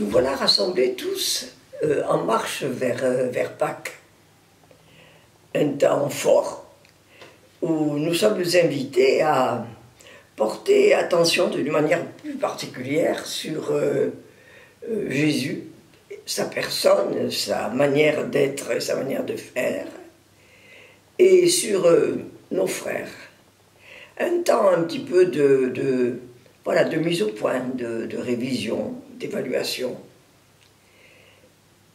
Nous voilà rassemblés tous en marche vers Pâques. Un temps fort où nous sommes invités à porter attention d'une manière plus particulière sur Jésus, sa personne, sa manière d'être et sa manière de faire, et sur nos frères. Un temps un petit peu de mise au point, de révision, d'évaluation.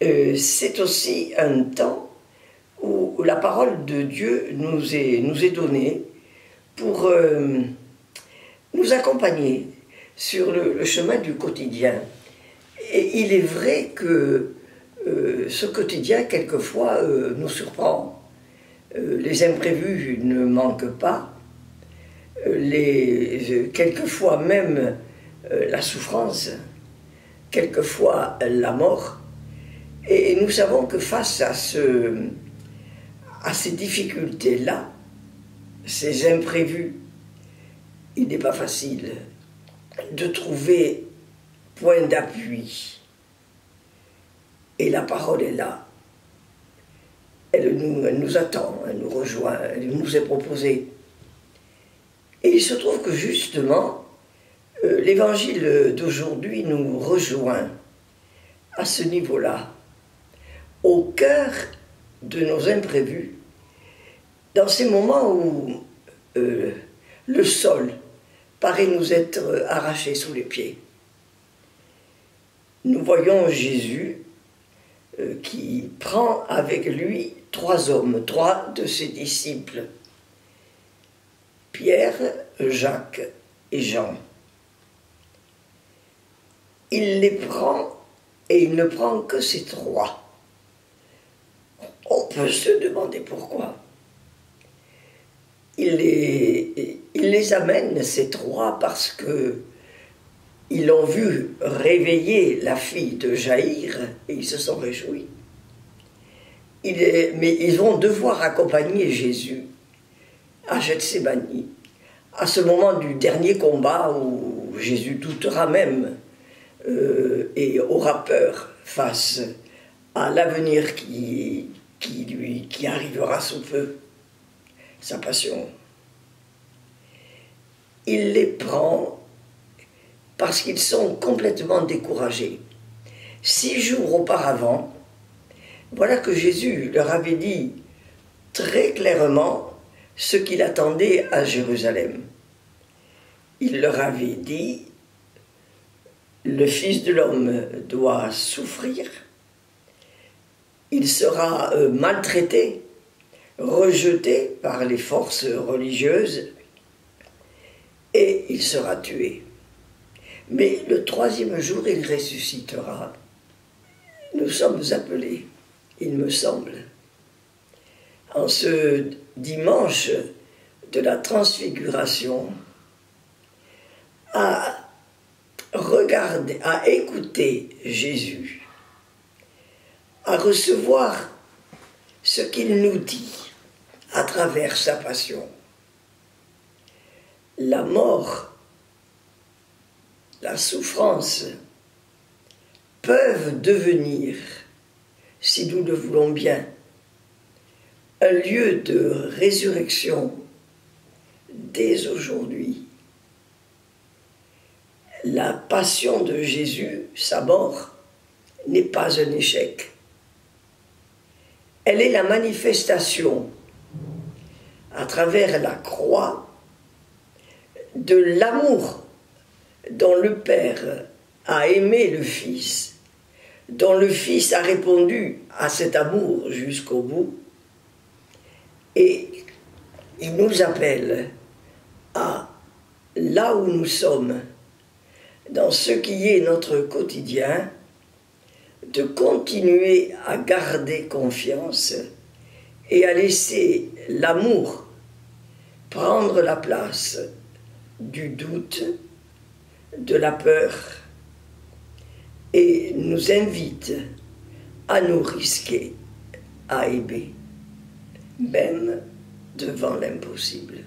C'est aussi un temps où la parole de Dieu nous est donnée pour nous accompagner sur le chemin du quotidien. Et il est vrai que ce quotidien, quelquefois, nous surprend. Les imprévus ne manquent pas. Quelquefois même la souffrance, quelquefois la mort. Et nous savons que face à ces difficultés-là, ces imprévus, il n'est pas facile de trouver point d'appui. Et la parole est là. Elle nous attend, elle nous rejoint, elle nous est proposée. Et il se trouve que justement, l'évangile d'aujourd'hui nous rejoint à ce niveau-là, au cœur de nos imprévus, dans ces moments où le sol paraît nous être arraché sous les pieds. Nous voyons Jésus qui prend avec lui 3 hommes, 3 de ses disciples, Pierre, Jacques et Jean. Il les prend et il ne prend que ces 3. On peut se demander pourquoi. Il les amène, ces 3, parce que ils ont vu réveiller la fille de Jaïr et ils se sont réjouis. Mais ils vont devoir accompagner Jésus à Gethsémani, à ce moment du dernier combat où Jésus doutera même et aura peur face à l'avenir qui arrivera sous peu, sa passion. Il les prend parce qu'ils sont complètement découragés. 6 jours auparavant, voilà que Jésus leur avait dit très clairement ce qu'il attendait à Jérusalem. Il leur avait dit, le Fils de l'homme doit souffrir, il sera maltraité, rejeté par les forces religieuses, et il sera tué. Mais le 3e jour, il ressuscitera. Nous sommes appelés, il me semble, en ce dimanche de la transfiguration, à regarder, à écouter Jésus, à recevoir ce qu'il nous dit à travers sa passion. La mort, la souffrance peuvent devenir, si nous le voulons bien, un lieu de résurrection dès aujourd'hui. La passion de Jésus, sa mort, n'est pas un échec. Elle est la manifestation, à travers la croix, de l'amour dont le Père a aimé le Fils, dont le Fils a répondu à cet amour jusqu'au bout, et il nous appelle à, là où nous sommes, dans ce qui est notre quotidien, de continuer à garder confiance et à laisser l'amour prendre la place du doute, de la peur, et nous invite à nous risquer, à aimer, même devant l'impossible.